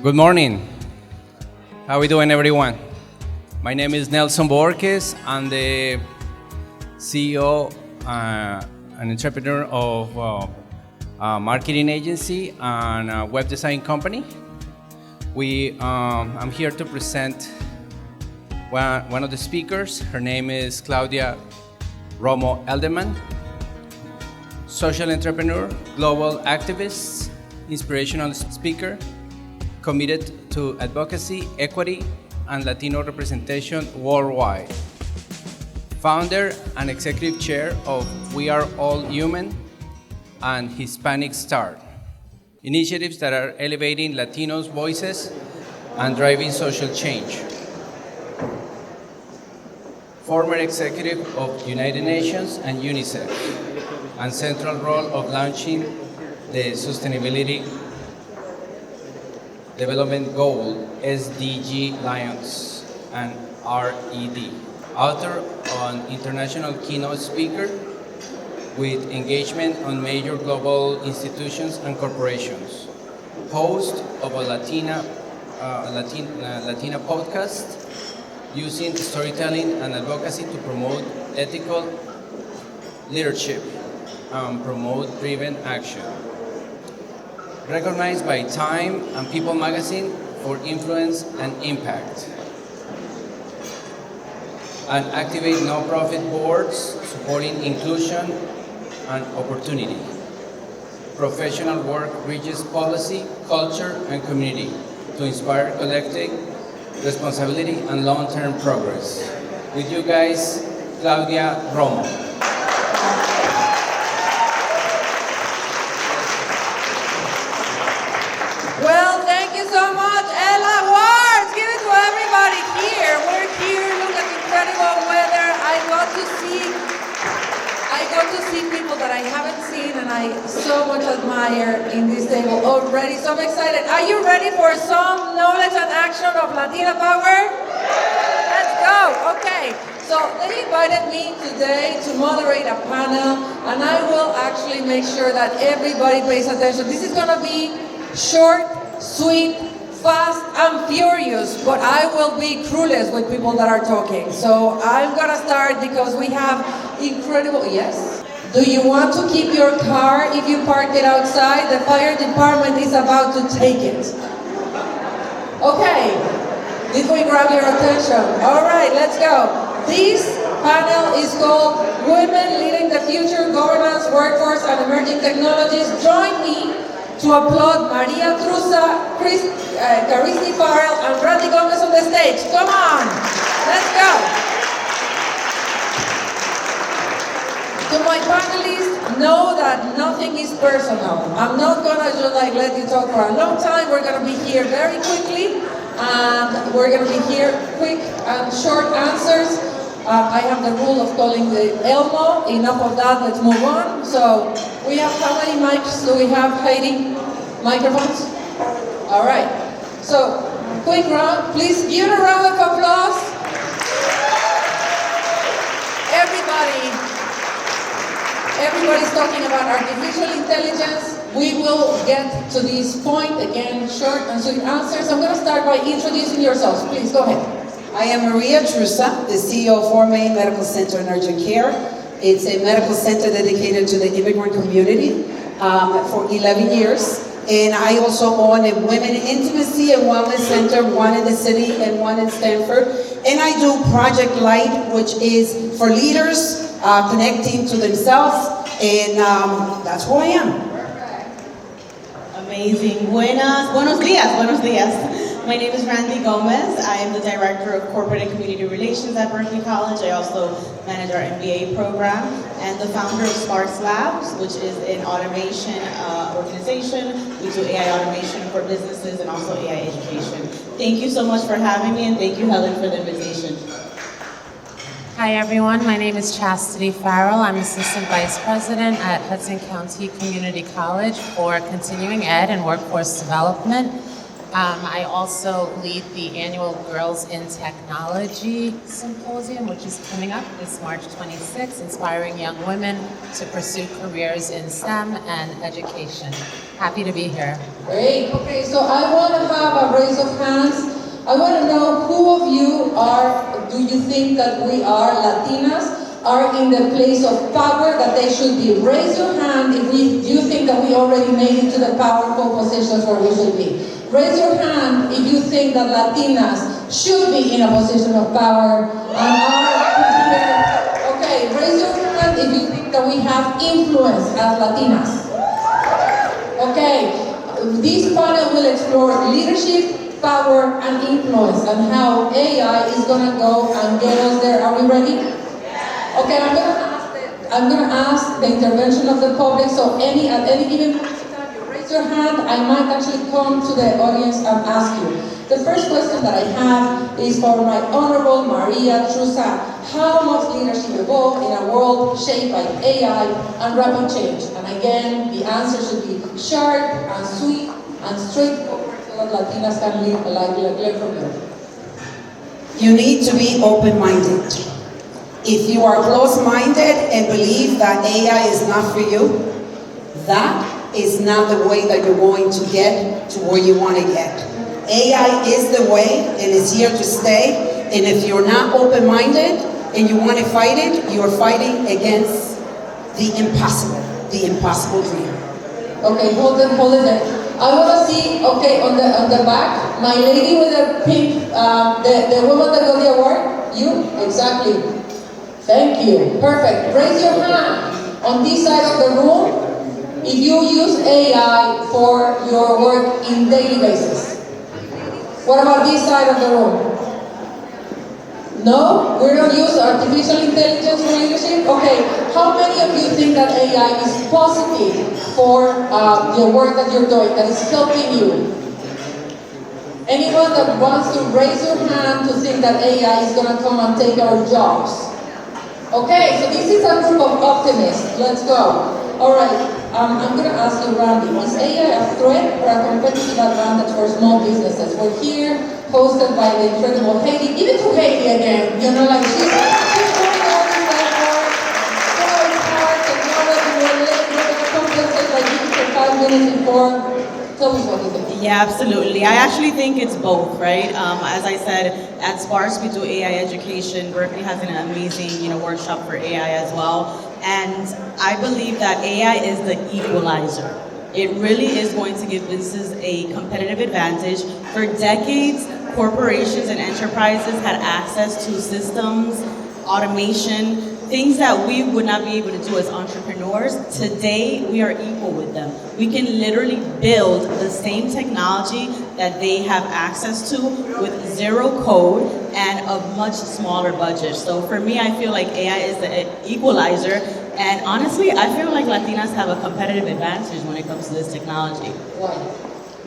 Good morning. How are we doing, everyone? My name is Nelson Borges. I'm the CEO and entrepreneur of a marketing agency and a web design company. I'm here to present one of the speakers. Her name is Claudia Romo Edelman, social entrepreneur, global activist, inspirational speaker, committed to advocacy, equity, and Latino representation worldwide. Founder and executive chair of We Are All Human and Hispanic Star, initiatives that are elevating Latinos' voices and driving social change. Former executive of United Nations and UNICEF, and central role of launching the Sustainability Development Goal, SDG Lions, and RED. Author on international keynote speaker with engagement on major global institutions and corporations. Host of a Latina podcast using storytelling and advocacy to promote ethical leadership and promote driven action. Recognized by Time and People magazine for influence and impact. And activate non-profit boards supporting inclusion and opportunity. Professional work reaches policy, culture, and community to inspire collective responsibility and long-term progress. With you guys, Claudia Romo. Well, thank you so much, Ella. Awards! Give it to everybody here. We're here. Look at the incredible weather. I got to see people that I haven't seen and I so much admire in this table already. So I'm excited. Are you ready for some knowledge and action of Latina Power? Let's go. Okay. So they invited me today to moderate a panel, and I will actually make sure that everybody pays attention. This is going to be short, sweet, fast, and furious, but I will be clueless with people that are talking. So I'm gonna start because we have incredible, yes? Do you want to keep your car if you park it outside? The fire department is about to take it. Okay, did we grab your attention? All right, let's go. This panel is called Women Leading the Future, Governance, Workforce, and Emerging Technologies. Join me to applaud Maria Trusa, Carisi Farrell, and Randy Gomez on the stage. Come on, let's go. To my panelists, know that nothing is personal. I'm not gonna just let you talk for a long time. We're gonna be here very quickly, and we're gonna be here quick and short answers. I have the rule of calling the Elmo. Enough of that, let's move on. So we have, how many mics do we have, Heidi? Microphones? All right. So, quick round. Please give a round of applause. Everybody's talking about artificial intelligence. We will get to this point again, short and sweet answers. I'm going to start by introducing yourselves. Please, go ahead. I am Maria Trusa, the CEO of Formé Medical Center in Urgent Care. It's a medical center dedicated to the immigrant community for 11 years. And I also own a women intimacy and wellness center, one in the city and one in Stanford. And I do Project Light, which is for leaders connecting to themselves. And that's who I am. Amazing. Buenos dias. My name is Randy Gomez. I am the Director of Corporate and Community Relations at Berkeley College. I also manage our MBA program and the founder of Sparks Labs, which is an automation organization. We do AI automation for businesses and also AI education. Thank you so much for having me, and thank you, Helen, for the invitation. Hi everyone, my name is Chastity Farrell. I'm Assistant Vice President at Hudson County Community College for Continuing Ed and Workforce Development. I also lead the annual Girls in Technology Symposium, which is coming up this March 26th, inspiring young women to pursue careers in STEM and education. Happy to be here. Great. Okay, so I want to have a raise of hands. I want to know who of you do you think that we are Latinas, are in the place of power that they should be? Raise your hand if you think that we already made it to the powerful positions where we should be. Raise your hand if you think that Latinas should be in a position of power and are here. Okay, raise your hand if you think that we have influence as Latinas. Okay, this panel will explore leadership, power, and influence, and how AI is going to go and get us there. Are we ready? Okay, I'm going to ask the intervention of the public. So at any given time you raise your hand, I might actually come to the audience and ask you. The first question that I have is for my Honorable Maria Trusa. How must leadership evolve in a world shaped by AI and rapid change? And again, the answer should be sharp and sweet and straightforward so that Latinas can learn from you. You need to be open-minded. If you are closed-minded and believe that AI is not for you, that is not the way that you're going to get to where you want to get. AI is the way, and it's here to stay. And if you're not open-minded and you want to fight it, you're fighting against the impossible dream. Okay, hold it there. I want to see, okay, on the back, my lady with the pink, the woman that got the award. You? Exactly. Thank you. Perfect. Raise your hand on this side of the room if you use AI for your work in daily basis. What about this side of the room? No? We don't use artificial intelligence for leadership? Okay. How many of you think that AI is positive for the work that you're doing, that is helping you? Anyone that wants to raise your hand to think that AI is going to come and take our jobs? Okay, so this is a group of optimists. Let's go. All right, I'm going to ask you, Randy, is AI a threat or a competitive advantage for small businesses? We're here, hosted by the incredible Haiti. Give it to Haiti again. You know, like she's doing all this effort. So it's hard to know that we're late. We're going to compensate like you for 5 minutes before. Tell us what you think. Yeah, absolutely. I actually think it's both, right? As I said, at Sparks we do AI education. Berkeley has an amazing, workshop for AI as well. And I believe that AI is the equalizer. It really is going to give businesses a competitive advantage. For decades, corporations and enterprises had access to systems, automation, things that we would not be able to do as entrepreneurs. Today, we are equal with them. We can literally build the same technology that they have access to with zero code and a much smaller budget. So for me, I feel like AI is the equalizer. And honestly, I feel like Latinas have a competitive advantage when it comes to this technology. Why?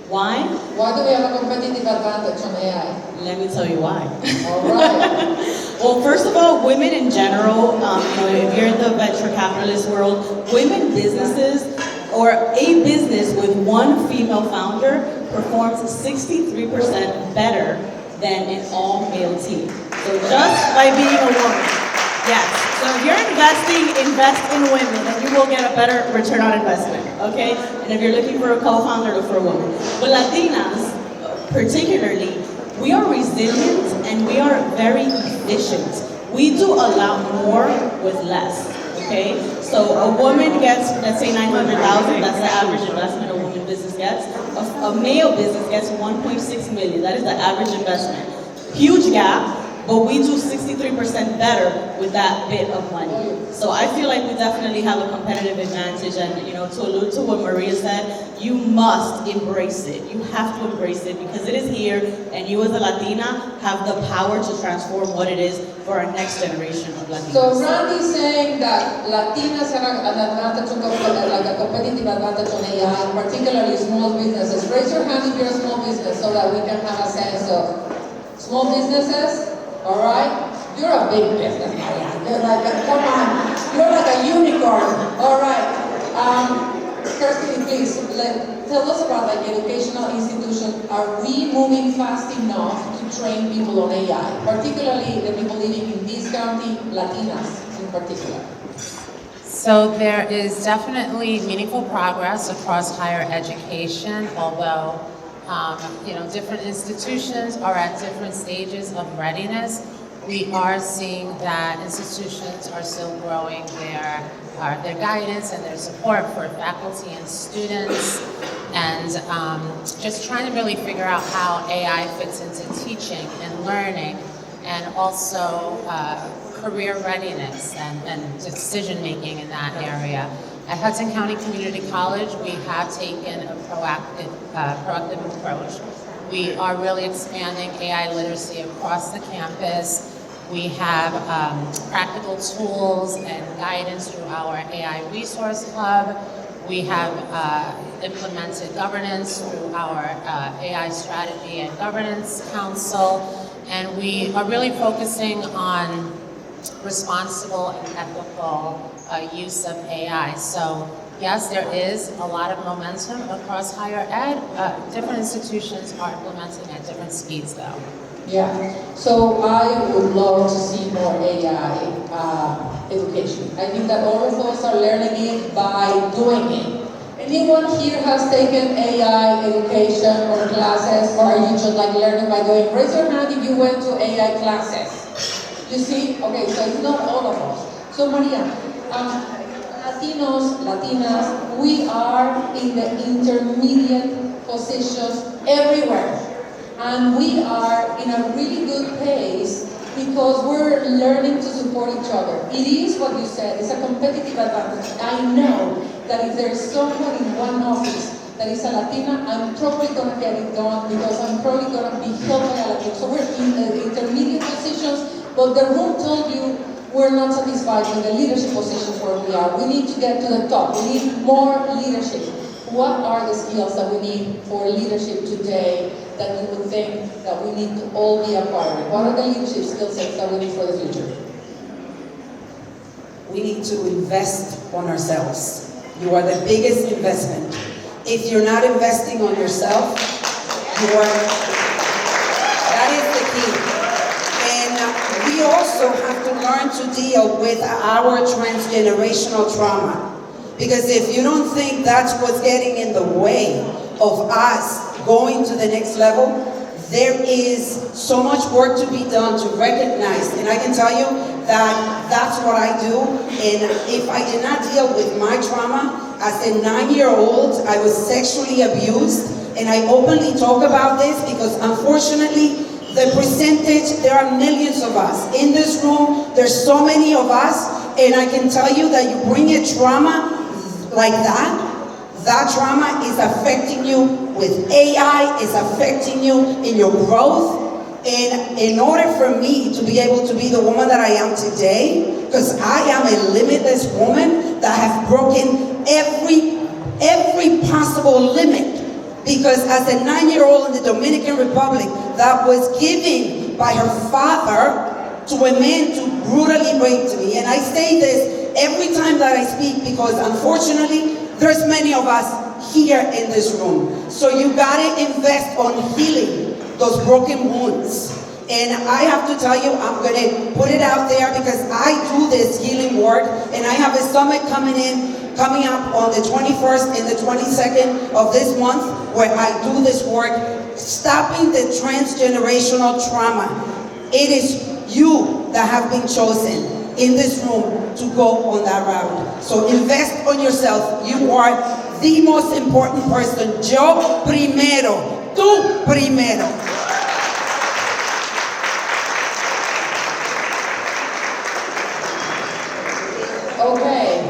Why? Why do we have a competitive advantage on AI? Let me tell you why. All right. Well, first of all, women in general, if you're in the venture capitalist world, women businesses or a business with one female founder performs 63% better than an all-male team. So just by being a woman. Yes. So if you're investing, invest in women, and you will get a better return on investment, okay? And if you're looking for a co-founder, look for a woman. But Latinas, particularly, we are resilient and we are very efficient. We do a lot more with less, okay? So a woman gets, let's say 900,000, that's the average investment a woman business gets. A male business gets 1.6 million, that is the average investment. Huge gap. But we do 63% better with that bit of money. So I feel like we definitely have a competitive advantage. And to allude to what Maria said, you must embrace it. You have to embrace it because it is here, and you as a Latina have the power to transform what it is for our next generation of Latinas. So Randy's saying that Latinas have an advantage, like a competitive advantage on AI, particularly small businesses. Raise your hand if you're a small business so that we can have a sense of small businesses. All right? You're a big business, Marianne. You're like come on. You're like a unicorn. All right. Kirsty, please, tell us about educational institutions. Are we moving fast enough to train people on AI, particularly the people living in this county, Latinas in particular? So there is definitely meaningful progress across higher education, although different institutions are at different stages of readiness. We are seeing that institutions are still growing their guidance and their support for faculty and students, and just trying to really figure out how AI fits into teaching and learning, and also career readiness and decision making in that area. At Hudson County Community College, we have taken a proactive approach. We are really expanding AI literacy across the campus. We have practical tools and guidance through our AI Resource Hub. We have implemented governance through our AI Strategy and Governance Council, and we are really focusing on responsible and ethical use of AI. So yes, there is a lot of momentum across higher ed. Different institutions are implementing at different speeds though. Yeah, so I would love to see more AI education. I think that all of us are learning it by doing it. Anyone here has taken AI education or classes, or are you just like learning by doing? Raise your hand if you went to AI classes. You see? Okay, so it's not all of us. So Maria, Latinos, Latinas, we are in the intermediate positions everywhere. And we are in a really good pace because we're learning to support each other. It is what you said, it's a competitive advantage. I know that if there's someone in one office that is a Latina, I'm probably going to get it done because I'm probably going to be helped by a Latina. So we're in the intermediate positions, but the room told you we're not satisfied with the leadership positions where we are. We need to get to the top. We need more leadership. What are the skills that we need for leadership today that you would think that we need to all be acquiring? What are the leadership skill sets that we need for the future? We need to invest on ourselves. You are the biggest investment. If you're not investing on yourself, that is the key. And we also have to learn to deal with our transgenerational trauma. Because if you don't think that's what's getting in the way of us going to the next level, there is so much work to be done to recognize. And I can tell you that that's what I do. And if I did not deal with my trauma, as a 9-year-old, I was sexually abused. And I openly talk about this because unfortunately, the percentage, there are millions of us. In this room, there's so many of us. And I can tell you that you bring a trauma like that trauma is affecting you with AI, is affecting you in your growth. And in order for me to be able to be the woman that I am today, because I am a limitless woman that has broken every possible limit, because as a 9-year-old in the Dominican Republic that was given by her father to a man to brutally rape me. And I say this every time that I speak because unfortunately, there's many of us here in this room. So you gotta invest on healing those broken wounds. And I have to tell you, I'm gonna put it out there because I do this healing work, and I have a summit coming up on the 21st and the 22nd of this month where I do this work, stopping the transgenerational trauma. It is you that have been chosen in this room to go on that route. So invest on yourself. You are the most important person. Yo primero. Tú primero. Okay.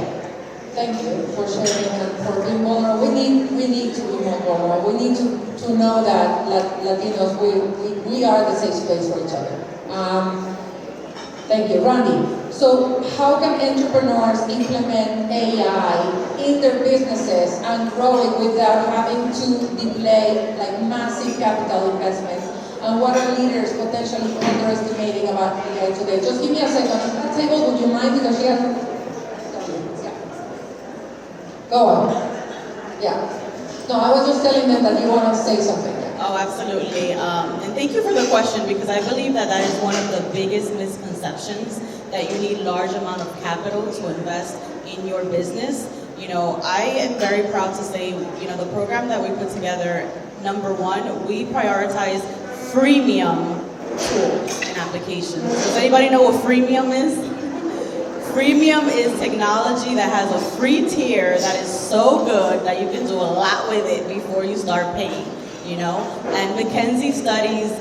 Thank you for sharing and for being vulnerable. We need to be more vulnerable. We need to know that Latinos, we are the safe space for each other. Thank you, Randy. So how can entrepreneurs implement AI in their businesses and grow it without having to deploy like massive capital investments? And what are leaders potentially underestimating about AI today? Just give me a second. At that table, would you mind? Because she has... Yeah. Go on. Yeah. No, I was just telling them that you want to say something. Oh, absolutely. And thank you for the question, because I believe that that is one of the biggest misconceptions, that you need large amount of capital to invest in your business. You know, I am very proud to say, you know, the program that we put together, number one, we prioritize freemium tools and applications. Does anybody know what freemium is? Freemium is technology that has a free tier that is so good that you can do a lot with it before you start paying, you know? And McKinsey Studies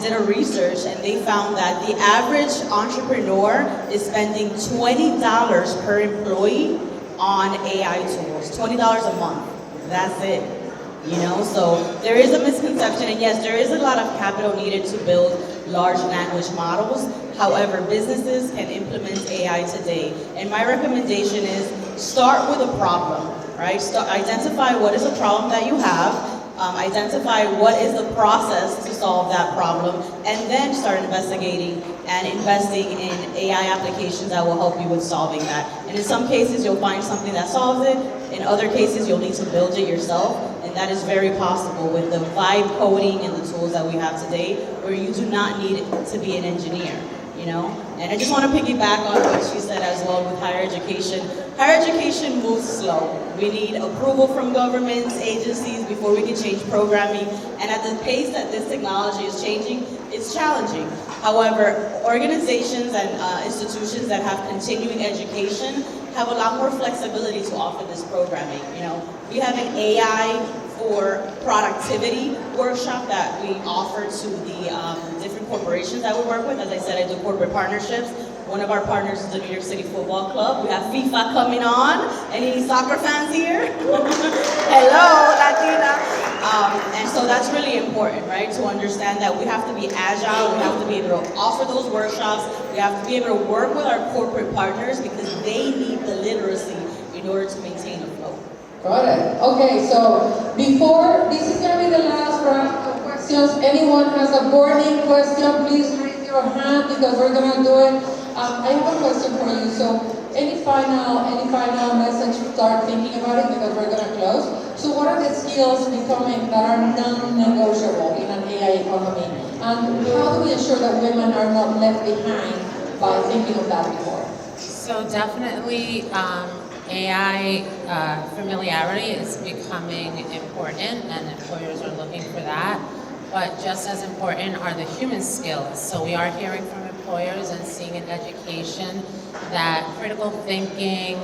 did a research, and they found that the average entrepreneur is spending $20 per employee on AI tools, $20 a month. That's it. You know, so there is a misconception, and yes, there is a lot of capital needed to build large language models. However, businesses can implement AI today. And my recommendation is start with a problem, right? Identify what is a problem that you have, identify what is the process to solve that problem, and then start investigating and investing in AI applications that will help you with solving that. And in some cases, you'll find something that solves it. In other cases, you'll need to build it yourself, and that is very possible with the vibe coding and the tools that we have today, where you do not need to be an engineer, you know? And I just want to piggyback on what she said as well with higher education. Higher education moves slow. We need approval from governments, agencies, before we can change programming. And at the pace that this technology is changing, it's challenging. However, organizations and institutions that have continuing education have a lot more flexibility to offer this programming. You know, we have an AI for productivity workshop that we offer to the different corporations that we work with. As I said, I do corporate partnerships. One of our partners is the New York City Football Club. We have FIFA coming on. Any soccer fans here? Hello, Latina. And so that's really important, right? To understand that we have to be agile. We have to be able to offer those workshops. We have to be able to work with our corporate partners, because they need the literacy in order to maintain a flow. Got it. Okay, so before, this is going to be the last round of questions. Anyone has a burning question, please raise your hand, because we're going to do it. I have a question for you. So any final message to start thinking about it, because we're going to close. So what are the skills becoming that are non-negotiable in an AI economy? And how do we ensure that women are not left behind by thinking of that before? So definitely AI familiarity is becoming important, and employers are looking for that. But just as important are the human skills. So we are hearing from employers and seeing in education that critical thinking,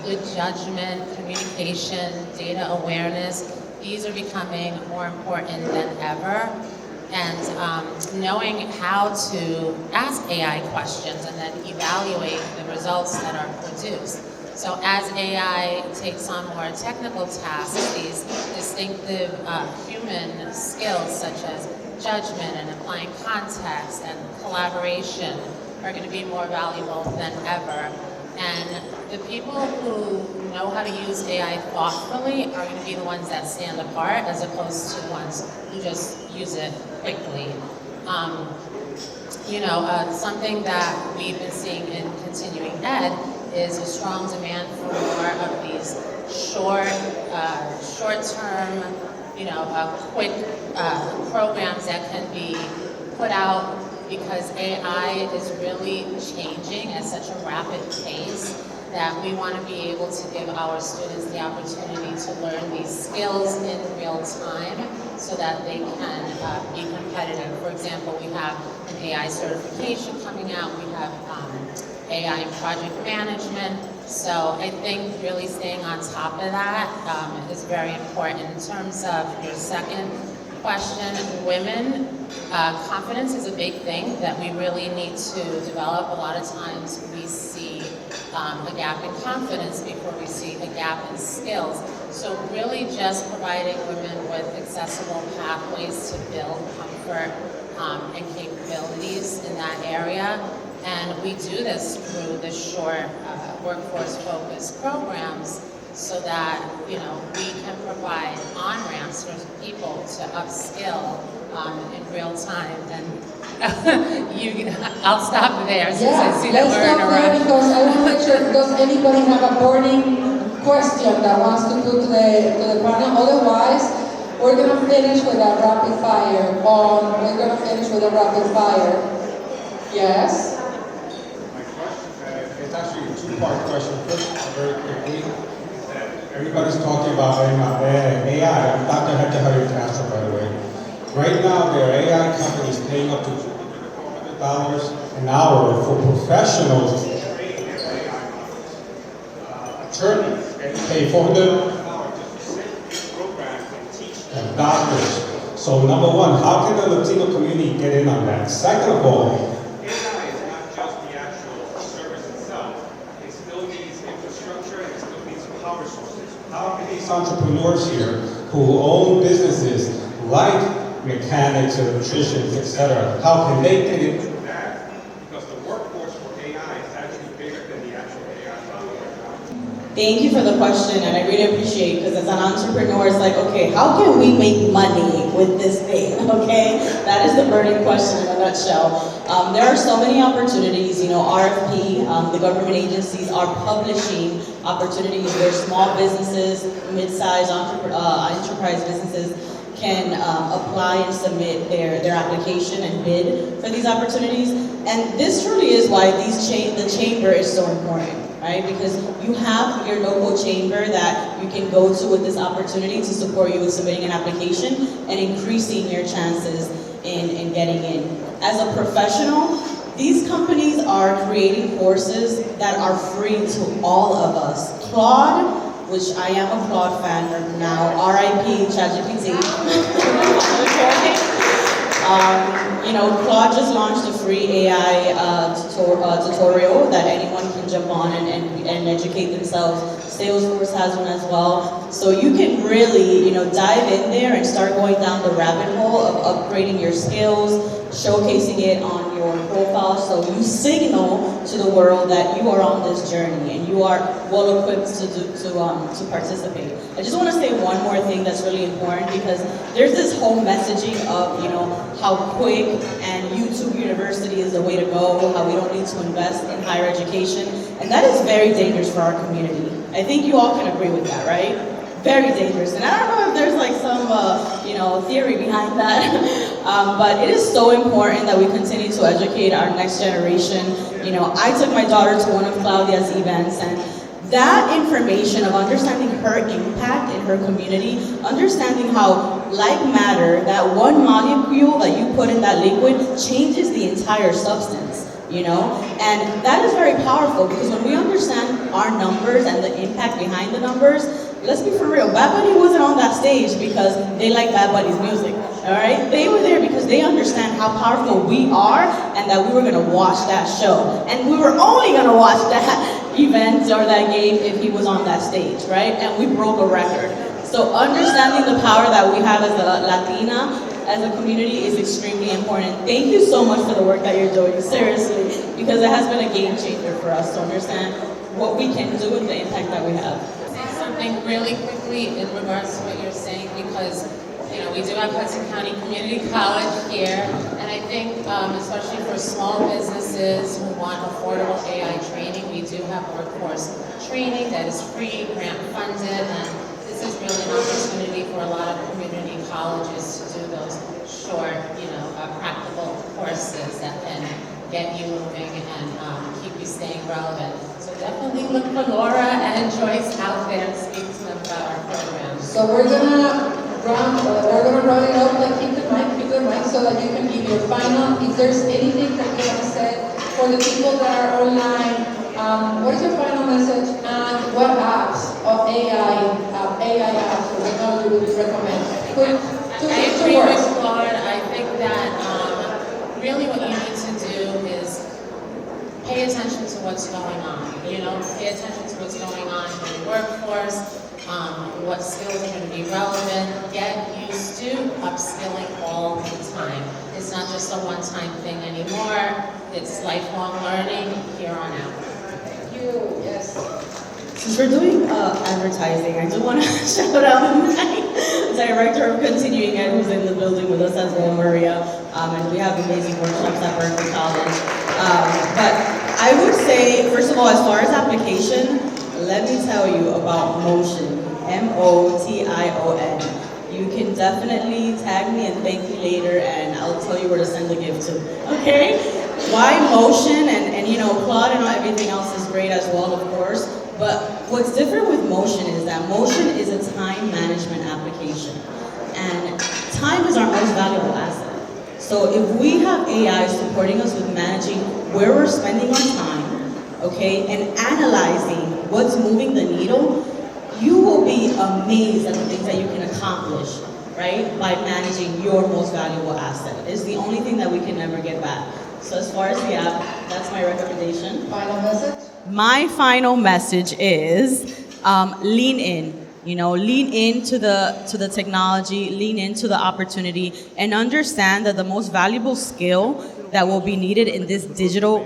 good judgment, communication, data awareness, these are becoming more important than ever. And knowing how to ask AI questions and then evaluate the results that are produced. So as AI takes on more technical tasks, these distinctive human skills such as judgment and applying context and collaboration are going to be more valuable than ever. And the people who know how to use AI thoughtfully are going to be the ones that stand apart, as opposed to the ones who just use it quickly. Something that we've been seeing in continuing ed is a strong demand for more of these short-term, quick programs that can be put out, because AI is really changing at such a rapid pace that we want to be able to give our students the opportunity to learn these skills in real time so that they can be competitive. For example, we have an AI certification coming out. We have AI in project management. So I think really staying on top of that is very important. In terms of your second question, women, confidence is a big thing that we really need to develop. A lot of times we see a gap in confidence before we see a gap in skills. So really just providing women with accessible pathways to build comfort and capabilities in that area. And we do this through the short workforce-focused programs so that, we can provide on-ramps for people to upskill in real time. And I'll stop there since I see that we're in a rush. Because I want to make sure, does anybody have a burning question that wants to put to the panel? Otherwise, We're going to finish with a rapid fire. Yes? My question, it's actually a two-part question. First, very quickly, everybody's talking about AI. I'm Dr. Hector Hurry to answer, by the way. Right now, there are AI companies paying up to $400 an hour for professionals to train their AI models. Attorneys getting paid $400 an hour just to sit in programs and teach them. Doctors. So number one, how can the Latino community get in on that? Second of all, AI is not just the actual service itself. It still needs infrastructure and it still needs power sources. How can these entrepreneurs here who own businesses like mechanics, electricians, etc., how can they get into that? Because the workforce for AI is actually bigger than the actual AI software. Thank you for the question, and I really appreciate, because as an entrepreneur, it's like, okay, how can we make money with this thing, okay? That is the burning question in a nutshell. There are so many opportunities, RFP, the government agencies are publishing opportunities where small businesses, mid-sized enterprise businesses can apply and submit their application and bid for these opportunities. And this truly is why the chamber is so important, right? Because you have your local chamber that you can go to with this opportunity to support you with submitting an application and increasing your chances in getting in. As a professional, these companies are creating courses that are free to all of us. Claude, which I am a Claude fan now, RIP Chastity. Claude just launched a free AI tutorial that anyone can jump on and educate themselves. Salesforce has one as well. So you can really, dive in there and start going down the rabbit hole of upgrading your skills, showcasing it on your profile, so you signal to the world that you are on this journey and you are well equipped to participate. I just want to say one more thing that's really important, because there's this whole messaging of how quick and YouTube University is the way to go, how we don't need to invest in higher education, and that is very dangerous for our community. I think you all can agree with that, right? Very dangerous. And I don't know if there's like some, theory behind that, but it is so important that we continue to educate our next generation. I took my daughter to one of Claudia's events, and that information of understanding her impact in her community, understanding how like matter, that one molecule that you put in that liquid changes the entire substance. And that is very powerful, because when we understand our numbers and the impact behind the numbers, let's be for real, Bad Bunny wasn't on that stage because they like Bad Bunny's music, all right? They were there because they understand how powerful we are and that we were gonna watch that show. And we were only gonna watch that event or that game if he was on that stage, right? And we broke a record. So understanding the power that we have as a Latina, as a community, is extremely important. Thank you so much for the work that you're doing, seriously, because it has been a game changer for us to understand what we can do and the impact that we have. Say something really quickly in regards to what you're saying, because we do have Hudson County Community College here, and I think especially for small businesses who want affordable AI training, we do have workforce training that is free, grant funded, and this is really an opportunity for a lot of community colleges to do those short, practical courses that can get you moving and keep you staying relevant. So definitely look for Laura and Joyce out there and speak to them about our program. So we're gonna run it up, like keep the mic so that you can give your final. If there's anything that you want to say for the people that are online, what is your final message, and what apps of AI apps or technology would you recommend? I agree with Claude. I think that really what you need to do is pay attention to what's going on. Pay attention to what's going on in the workforce, what skills are going to be relevant. Get used to upskilling all the time. It's not just a one-time thing anymore. It's lifelong learning here on out. Thank you. Yes. Since we're doing advertising, I do want to shout out my Director of Continuing Ed, who's in the building with us as well, Maria, and we have amazing workshops at Berkeley College. But I would say, first of all, as far as application, let me tell you about Motion, M-O-T-I-O-N. you can definitely tag me and thank me later, and I'll tell you where to send the gift to. Okay? Why motion? And you know, Claudia and everything else is great as well, of course. But what's different with motion is that motion is a time management application, and time is our most valuable asset. So if we have AI supporting us with managing where we're spending our time, okay, and analyzing what's moving the needle, you will be amazed at the things that you can accomplish, right, by managing your most valuable asset. It's the only thing that we can never get back. So as far as the app, that's my recommendation. Final message? My final message is lean in. You know, lean into the technology, lean into the opportunity, and understand that the most valuable skill that will be needed in this digital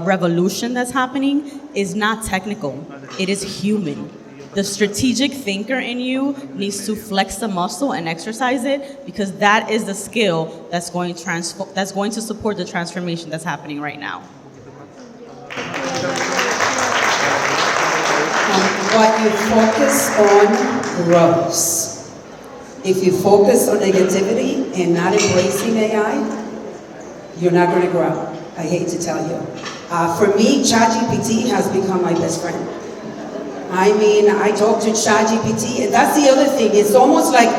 revolution that's happening is not technical. It is human. The strategic thinker in you needs to flex the muscle and exercise it, because that is the skill that's going to support the transformation that's happening right now. What you focus on grows. If you focus on negativity and not embracing AI, you're not going to grow. I hate to tell you. For me, ChatGPT has become my best friend. I mean, I talk to ChatGPT, and that's the other thing. It's almost like,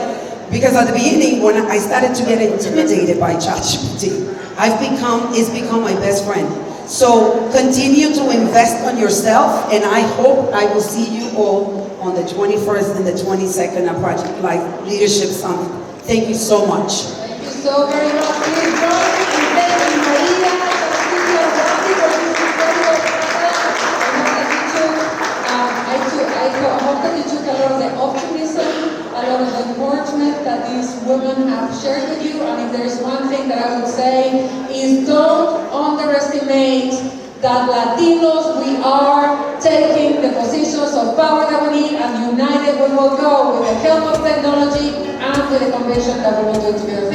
because at the beginning, when I started to get intimidated by ChatGPT, it's become my best friend. So continue to invest on yourself, and I hope I will see you all on the 21st and the 22nd at Project Life Leadership Summit. Thank you so much. Thank you so very much. Please join me in thanking Maria, Chastity, and Randy for this incredible panel. I hope that you took a lot of the optimism, a lot of the encouragement that these women have shared with you. And if there's one thing that I would say is, don't underestimate that Latinos, we are taking the positions of power that we need, and united we will go with the help of technology and with the conviction that we will do it together.